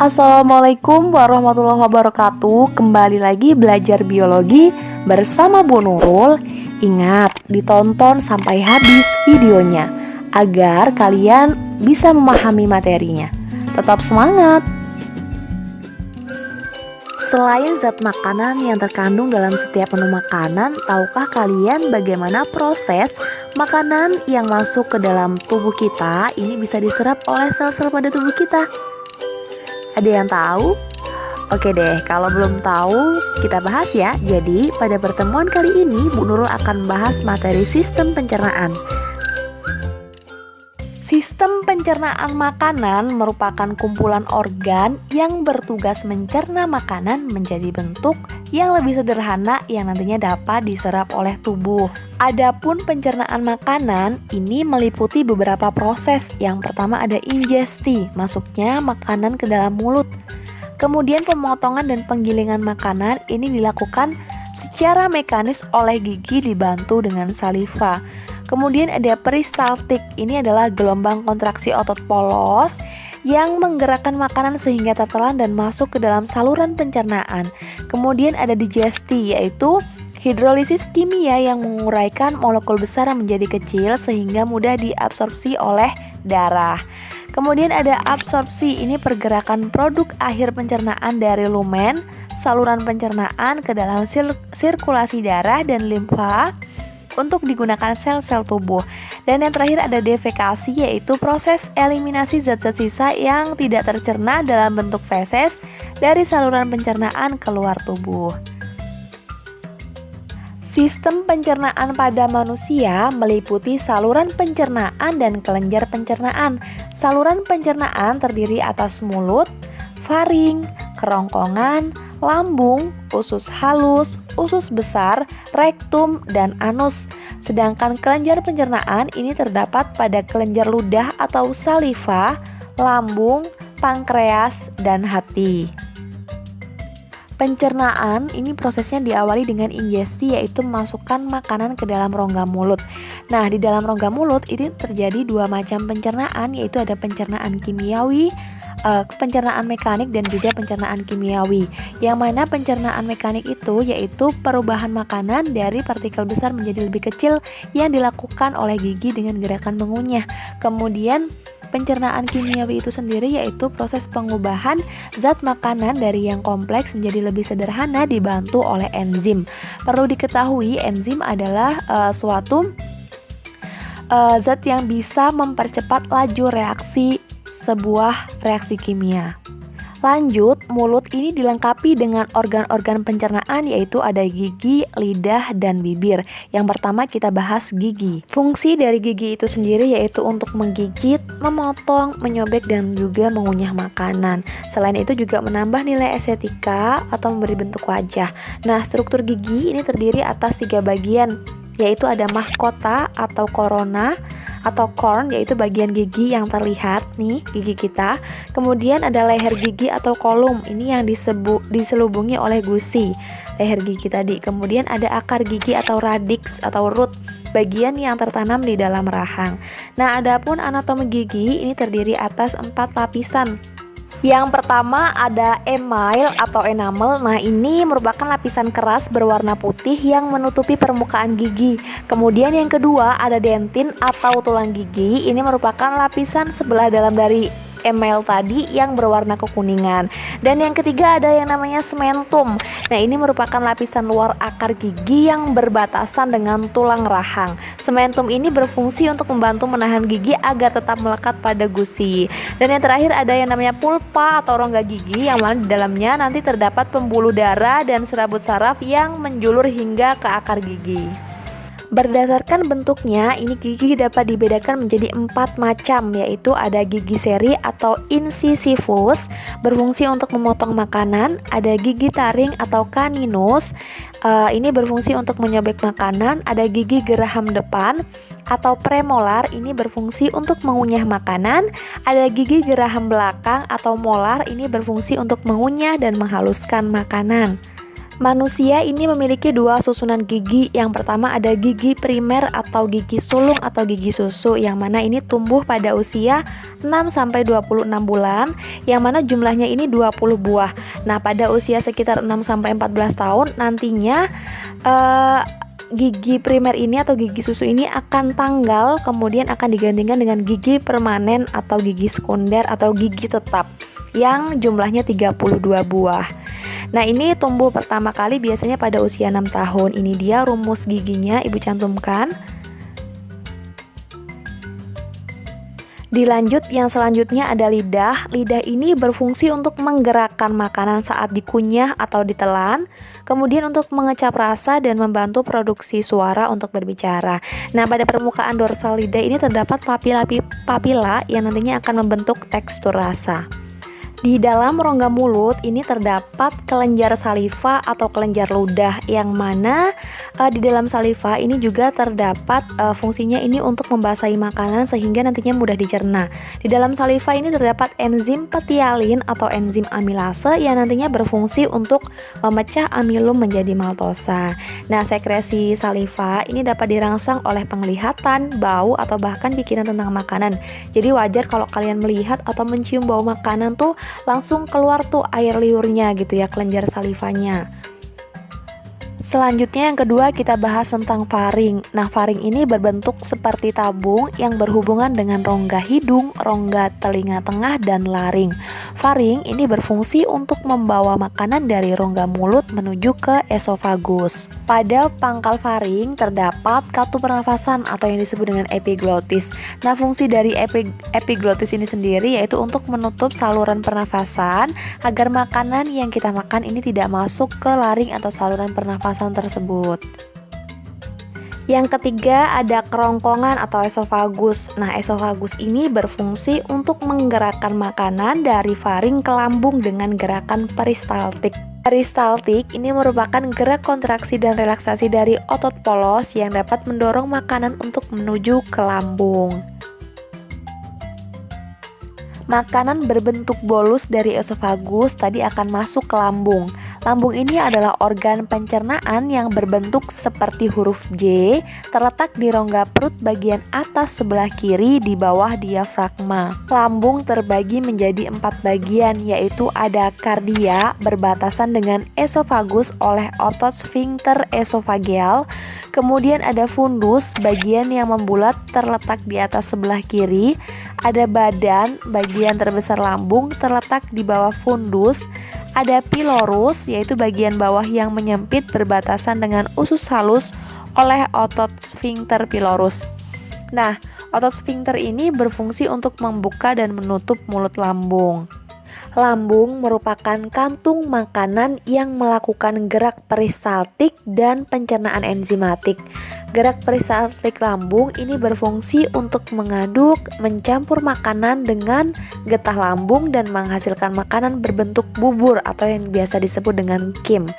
Assalamualaikum warahmatullahi wabarakatuh. Kembali lagi belajar biologi bersama Bu Nurul. Ingat, ditonton sampai habis videonya agar kalian bisa memahami materinya. Tetap semangat. Selain zat makanan yang terkandung dalam setiap menu makanan, tahukah kalian bagaimana proses makanan yang masuk ke dalam tubuh kita ini bisa diserap oleh sel-sel pada tubuh kita? Ada yang tahu? Oke deh, kalau belum tahu, kita bahas ya. Jadi, pada pertemuan kali ini, Bu Nurul akan membahas materi sistem pencernaan. Sistem pencernaan makanan merupakan kumpulan organ yang bertugas mencerna makanan menjadi bentuk yang lebih sederhana yang nantinya dapat diserap oleh tubuh. Adapun pencernaan makanan ini meliputi beberapa proses. Yang pertama ada ingesti, masuknya makanan ke dalam mulut. Kemudian pemotongan dan penggilingan makanan ini dilakukan secara mekanis oleh gigi dibantu dengan saliva. Kemudian ada peristaltik, ini adalah gelombang kontraksi otot polos yang menggerakkan makanan sehingga tertelan dan masuk ke dalam saluran pencernaan. Kemudian ada digesti, yaitu hidrolisis kimia yang menguraikan molekul besar menjadi kecil sehingga mudah diabsorpsi oleh darah. Kemudian ada absorpsi, ini pergerakan produk akhir pencernaan dari lumen, saluran pencernaan ke dalam sirkulasi darah dan limfa untuk digunakan sel-sel tubuh. Dan yang terakhir ada defekasi, yaitu proses eliminasi zat-zat sisa yang tidak tercerna dalam bentuk feses dari saluran pencernaan keluar tubuh. Sistem pencernaan pada manusia meliputi saluran pencernaan dan kelenjar pencernaan. Saluran pencernaan terdiri atas mulut, faring, kerongkongan, lambung, usus halus, usus besar, rektum, dan anus. Sedangkan kelenjar pencernaan ini terdapat pada kelenjar ludah atau saliva, lambung, pankreas, dan hati. Pencernaan ini prosesnya diawali dengan ingesti, yaitu memasukkan makanan ke dalam rongga mulut. Nah, di dalam rongga mulut ini terjadi dua macam pencernaan, yaitu ada pencernaan kimiawi, pencernaan mekanik, dan juga pencernaan kimiawi. Yang mana pencernaan mekanik itu yaitu perubahan makanan dari partikel besar menjadi lebih kecil yang dilakukan oleh gigi dengan gerakan mengunyah. Kemudian pencernaan kimiawi itu sendiri yaitu proses pengubahan zat makanan dari yang kompleks menjadi lebih sederhana dibantu oleh enzim. Perlu diketahui, enzim adalah suatu zat yang bisa mempercepat laju sebuah reaksi kimia. Lanjut, mulut ini dilengkapi dengan organ-organ pencernaan, yaitu ada gigi, lidah, dan bibir. Yang pertama kita bahas gigi. Fungsi dari gigi itu sendiri yaitu untuk menggigit, memotong, menyobek, dan juga mengunyah makanan. Selain itu juga menambah nilai estetika atau memberi bentuk wajah. Nah, struktur gigi ini terdiri atas 3 bagian, yaitu ada mahkota atau korona atau crown, yaitu bagian gigi yang terlihat nih, gigi kita. Kemudian ada leher gigi atau kolum, ini yang diselubungi oleh gusi, leher gigi tadi. Kemudian ada akar gigi atau radix atau root, bagian yang tertanam di dalam rahang. Nah, adapun anatomi gigi ini terdiri atas 4 lapisan. Yang pertama ada email atau enamel. Nah, ini merupakan lapisan keras berwarna putih yang menutupi permukaan gigi. Kemudian yang kedua ada dentin atau tulang gigi. Ini merupakan lapisan sebelah dalam dari email tadi yang berwarna kekuningan. Dan yang ketiga ada yang namanya sementum. Nah, ini merupakan lapisan luar akar gigi yang berbatasan dengan tulang rahang. Sementum ini berfungsi untuk membantu menahan gigi agar tetap melekat pada gusi. Dan yang terakhir ada yang namanya pulpa atau rongga gigi, yang mana di dalamnya nanti terdapat pembuluh darah dan serabut saraf yang menjulur hingga ke akar gigi. Berdasarkan bentuknya, ini gigi dapat dibedakan menjadi 4 macam, yaitu ada gigi seri atau incisivus, berfungsi untuk memotong makanan. Ada gigi taring atau caninus, ini berfungsi untuk menyobek makanan. Ada gigi geraham depan atau premolar, ini berfungsi untuk mengunyah makanan. Ada gigi geraham belakang atau molar, ini berfungsi untuk mengunyah dan menghaluskan makanan. Manusia ini memiliki dua susunan gigi. Yang pertama ada gigi primer atau gigi sulung atau gigi susu, yang mana ini tumbuh pada usia 6-26 bulan, yang mana jumlahnya ini 20 buah. Nah, pada usia sekitar 6-14 tahun nantinya gigi primer ini atau gigi susu ini akan tanggal, kemudian akan digantikan dengan gigi permanen atau gigi sekunder atau gigi tetap yang jumlahnya 32 buah. Nah, ini tumbuh pertama kali biasanya pada usia 6 tahun. Ini dia rumus giginya, Ibu cantumkan. Dilanjut, yang selanjutnya ada lidah. Lidah ini berfungsi untuk menggerakkan makanan saat dikunyah atau ditelan, kemudian untuk mengecap rasa dan membantu produksi suara untuk berbicara. Nah, pada permukaan dorsal lidah ini terdapat papila yang nantinya akan membentuk tekstur rasa. Di dalam rongga mulut ini terdapat kelenjar saliva atau kelenjar ludah, yang mana di dalam saliva ini juga terdapat fungsinya ini untuk membasahi makanan sehingga nantinya mudah dicerna. Di dalam saliva ini terdapat enzim petialin atau enzim amilase yang nantinya berfungsi untuk memecah amilum menjadi maltosa. Nah, sekresi saliva ini dapat dirangsang oleh penglihatan, bau, atau bahkan pikiran tentang makanan. Jadi wajar kalau kalian melihat atau mencium bau makanan tuh langsung keluar tuh air liurnya gitu ya, kelenjar salivanya. Selanjutnya yang kedua kita bahas tentang faring. Nah, faring ini berbentuk seperti tabung yang berhubungan dengan rongga hidung, rongga telinga tengah, dan laring. Faring ini berfungsi untuk membawa makanan dari rongga mulut menuju ke esofagus. Pada pangkal faring terdapat katu pernafasan atau yang disebut dengan epiglotis. Nah, fungsi dari epiglotis ini sendiri yaitu untuk menutup saluran pernafasan agar makanan yang kita makan ini tidak masuk ke laring atau saluran pernafasan tersebut. Yang ketiga ada kerongkongan atau esofagus. Nah, esofagus ini berfungsi untuk menggerakkan makanan dari faring ke lambung dengan gerakan peristaltik. Peristaltik ini merupakan gerak kontraksi dan relaksasi dari otot polos yang dapat mendorong makanan untuk menuju ke lambung. Makanan berbentuk bolus dari esofagus tadi akan masuk ke lambung. Lambung ini adalah organ pencernaan yang berbentuk seperti huruf J, terletak di rongga perut bagian atas sebelah kiri di bawah diafragma. Lambung terbagi menjadi 4 bagian, yaitu ada kardia berbatasan dengan esofagus oleh otot sphincter esofageal, kemudian ada fundus bagian yang membulat terletak di atas sebelah kiri, ada badan bagian terbesar lambung terletak di bawah fundus, ada pilorus yaitu bagian bawah yang menyempit berbatasan dengan usus halus oleh otot sphincter pilorus. Nah, otot sphincter ini berfungsi untuk membuka dan menutup mulut lambung. Lambung merupakan kantung makanan yang melakukan gerak peristaltik dan pencernaan enzimatik. Gerak peristaltik lambung ini berfungsi untuk mengaduk, mencampur makanan dengan getah lambung dan menghasilkan makanan berbentuk bubur atau yang biasa disebut dengan kim.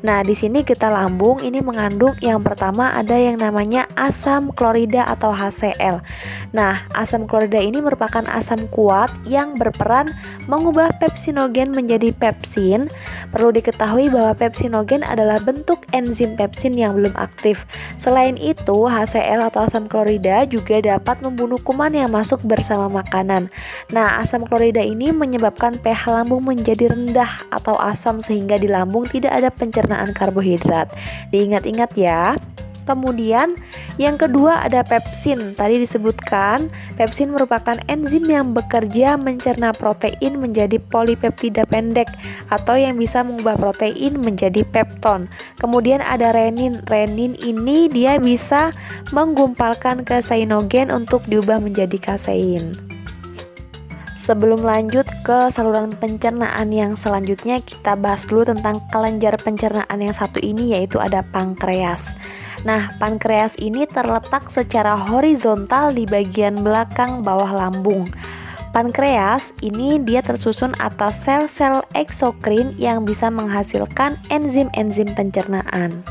Nah, di sini getah lambung ini mengandung yang pertama ada yang namanya asam klorida atau HCl. Nah, asam klorida ini merupakan asam kuat yang berperan mengubah pepsinogen menjadi pepsin. Perlu diketahui bahwa pepsinogen adalah bentuk enzim pepsin yang belum aktif. Selain itu, HCl atau asam klorida juga dapat membunuh kuman yang masuk bersama makanan. Nah, asam klorida ini menyebabkan pH lambung menjadi rendah atau asam sehingga di lambung tidak ada pencernaan karbohidrat. Diingat-ingat ya. Kemudian yang kedua ada pepsin. Tadi disebutkan pepsin merupakan enzim yang bekerja mencerna protein menjadi polipeptida pendek atau yang bisa mengubah protein menjadi pepton. Kemudian ada renin. Renin ini dia bisa menggumpalkan kaseinogen untuk diubah menjadi kasein. Sebelum lanjut ke saluran pencernaan yang selanjutnya, kita bahas dulu tentang kelenjar pencernaan yang satu ini, yaitu ada pankreas. Nah, pankreas ini terletak secara horizontal di bagian belakang bawah lambung. Pankreas ini dia tersusun atas sel-sel eksokrin yang bisa menghasilkan enzim-enzim pencernaan.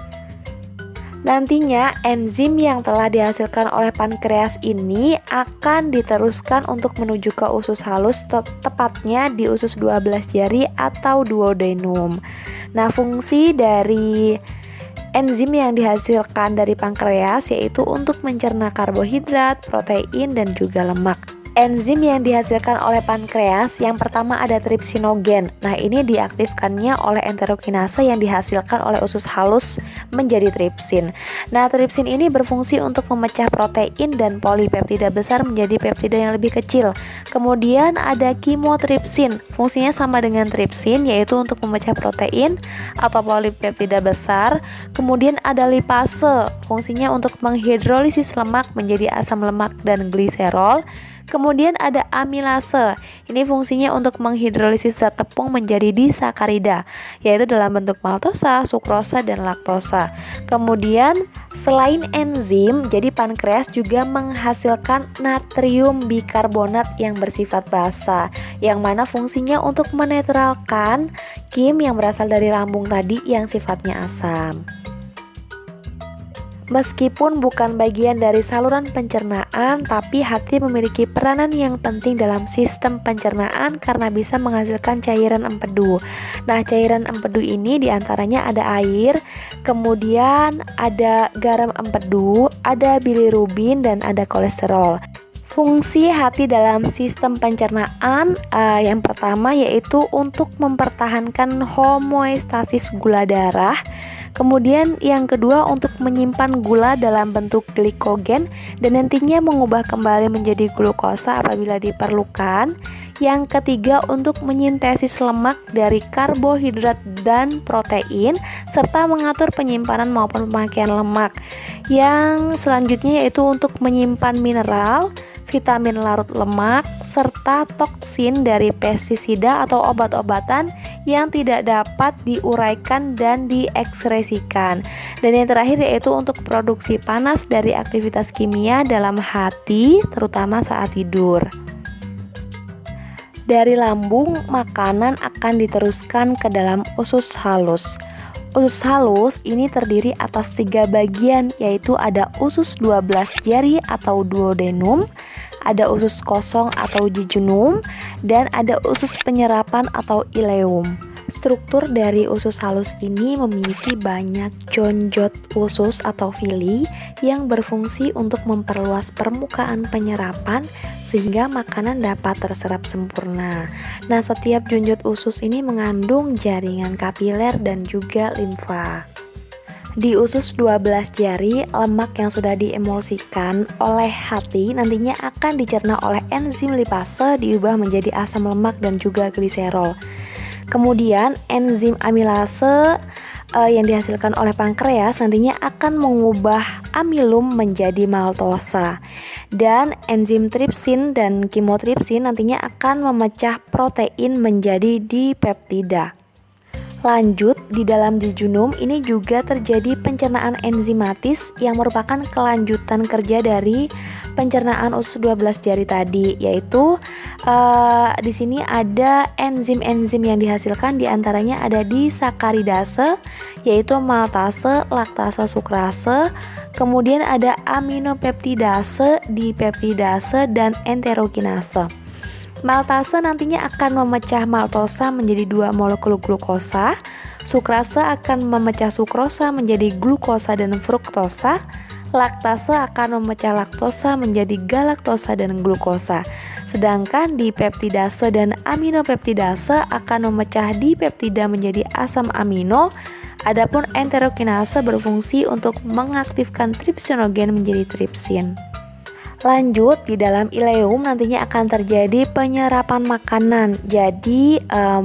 Nantinya enzim yang telah dihasilkan oleh pankreas ini akan diteruskan untuk menuju ke usus halus, tepatnya di usus 12 jari atau duodenum. Nah, fungsi dari enzim yang dihasilkan dari pankreas yaitu untuk mencerna karbohidrat, protein, dan juga lemak. Enzim yang dihasilkan oleh pankreas yang pertama ada tripsinogen. Nah, ini diaktifkannya oleh enterokinase yang dihasilkan oleh usus halus menjadi tripsin. Nah, tripsin ini berfungsi untuk memecah protein dan polipeptida besar menjadi peptida yang lebih kecil. Kemudian ada kimotripsin. Fungsinya sama dengan tripsin, yaitu untuk memecah protein atau polipeptida besar. Kemudian ada lipase. Fungsinya untuk menghidrolisis lemak menjadi asam lemak dan gliserol. Kemudian ada amilase. Ini fungsinya untuk menghidrolisis zat tepung menjadi disakarida, yaitu dalam bentuk maltosa, sukrosa, dan laktosa. Kemudian selain enzim, jadi pankreas juga menghasilkan natrium bikarbonat yang bersifat basa, yang mana fungsinya untuk menetralkan kim yang berasal dari lambung tadi yang sifatnya asam. Meskipun bukan bagian dari saluran pencernaan, tapi hati memiliki peranan yang penting dalam sistem pencernaan karena bisa menghasilkan cairan empedu. Nah, cairan empedu ini diantaranya ada air, kemudian ada garam empedu, ada bilirubin, dan ada kolesterol. Fungsi hati dalam sistem pencernaan yang pertama yaitu untuk mempertahankan homeostasis gula darah. Kemudian yang kedua untuk menyimpan gula dalam bentuk glikogen dan nantinya mengubah kembali menjadi glukosa apabila diperlukan. Yang ketiga untuk menyintesis lemak dari karbohidrat dan protein serta mengatur penyimpanan maupun pemakaian lemak. Yang selanjutnya yaitu untuk menyimpan mineral, vitamin larut lemak, serta toksin dari pestisida atau obat-obatan yang tidak dapat diuraikan dan diekskresikan. Dan yang terakhir yaitu untuk produksi panas dari aktivitas kimia dalam hati, terutama saat tidur. Dari lambung, makanan akan diteruskan ke dalam usus halus. Usus halus ini terdiri atas 3 bagian, yaitu ada usus 12 jari atau duodenum, ada usus kosong atau jejunum, dan ada usus penyerapan atau ileum. Struktur dari usus halus ini memiliki banyak jonjot usus atau villi yang berfungsi untuk memperluas permukaan penyerapan sehingga makanan dapat terserap sempurna. Nah, setiap jonjot usus ini mengandung jaringan kapiler dan juga limfa. Di usus 12 jari, lemak yang sudah diemulsikan oleh hati nantinya akan dicerna oleh enzim lipase diubah menjadi asam lemak dan juga gliserol. Kemudian enzim amilase yang dihasilkan oleh pankreas nantinya akan mengubah amilum menjadi maltosa. Dan enzim tripsin dan kimotripsin nantinya akan memecah protein menjadi dipeptida. Lanjut, di dalam jejunum ini juga terjadi pencernaan enzimatis yang merupakan kelanjutan kerja dari pencernaan usus 12 jari tadi, yaitu di sini ada enzim-enzim yang dihasilkan diantaranya ada disakaridase, yaitu maltase, laktase, sukrase, kemudian ada aminopeptidase, dipeptidase, dan enterokinase. Maltase nantinya akan memecah maltosa menjadi 2 molekul glukosa, sukrase akan memecah sukrosa menjadi glukosa dan fruktosa, laktase akan memecah laktosa menjadi galaktosa dan glukosa. Sedangkan dipeptidase dan aminopeptidase akan memecah dipeptida menjadi asam amino. Adapun enterokinase berfungsi untuk mengaktifkan tripsinogen menjadi tripsin. Lanjut, di dalam ileum nantinya akan terjadi penyerapan makanan. Jadi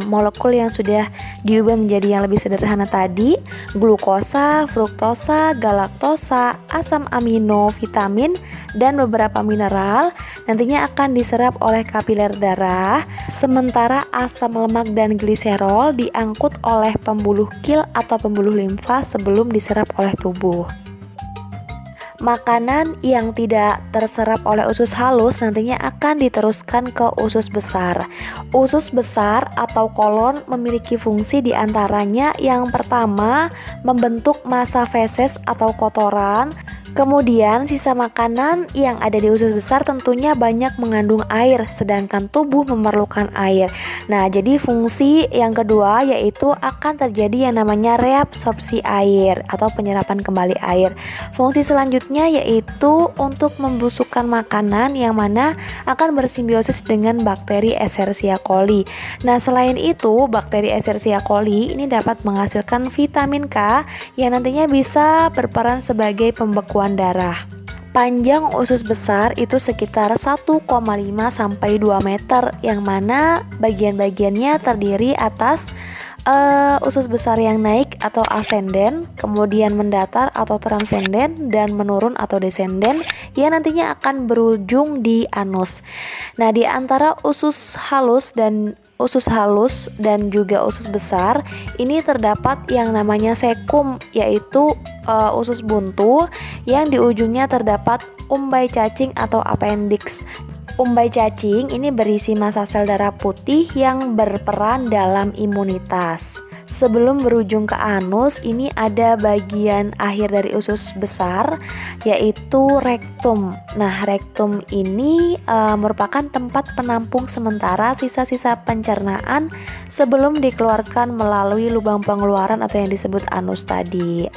molekul yang sudah diubah menjadi yang lebih sederhana tadi, glukosa, fruktosa, galaktosa, asam amino, vitamin, dan beberapa mineral nantinya akan diserap oleh kapiler darah. Sementara asam lemak dan gliserol diangkut oleh pembuluh kil atau pembuluh limfa sebelum diserap oleh tubuh. Makanan yang tidak terserap oleh usus halus nantinya akan diteruskan ke usus besar. Usus besar atau kolon memiliki fungsi diantaranya yang pertama membentuk massa feses atau kotoran, Kemudian sisa makanan yang ada di usus besar tentunya banyak mengandung air, sedangkan tubuh memerlukan air. Nah, jadi fungsi yang kedua yaitu akan terjadi yang namanya reabsorpsi air atau penyerapan kembali air. Fungsi selanjutnya yaitu untuk membusukkan makanan yang mana akan bersimbiosis dengan bakteri Escherichia coli. Nah, selain itu, bakteri Escherichia coli ini dapat menghasilkan vitamin K yang nantinya bisa berperan sebagai pembekuan darah. Panjang usus besar itu sekitar 1,5 sampai 2 meter yang mana bagian-bagiannya terdiri atas usus besar yang naik atau ascending, kemudian mendatar atau transcendent, dan menurun atau descendant yang nantinya akan berujung di anus. Nah, di antara usus halus dan juga usus besar ini terdapat yang namanya sekum, yaitu usus buntu yang di ujungnya terdapat umbai cacing atau appendix. Umbai cacing ini berisi massa sel darah putih yang berperan dalam imunitas. Sebelum berujung ke anus, ini ada bagian akhir dari usus besar yaitu rektum. Nah, rektum ini merupakan tempat penampung sementara sisa-sisa pencernaan sebelum dikeluarkan melalui lubang pengeluaran atau yang disebut anus tadi.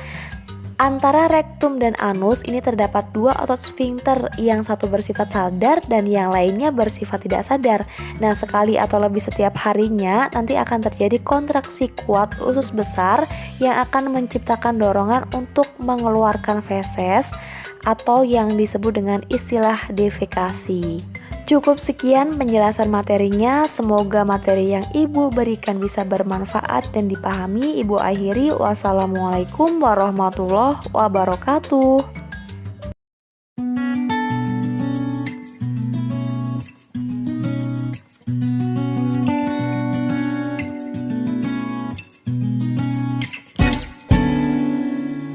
Antara rektum dan anus ini terdapat dua otot sfinkter, yang satu bersifat sadar dan yang lainnya bersifat tidak sadar. Nah, sekali atau lebih setiap harinya nanti akan terjadi kontraksi kuat usus besar yang akan menciptakan dorongan untuk mengeluarkan feses atau yang disebut dengan istilah defekasi. Cukup sekian penjelasan materinya, semoga materi yang Ibu berikan bisa bermanfaat dan dipahami. Ibu akhiri, wassalamualaikum warahmatullahi wabarakatuh.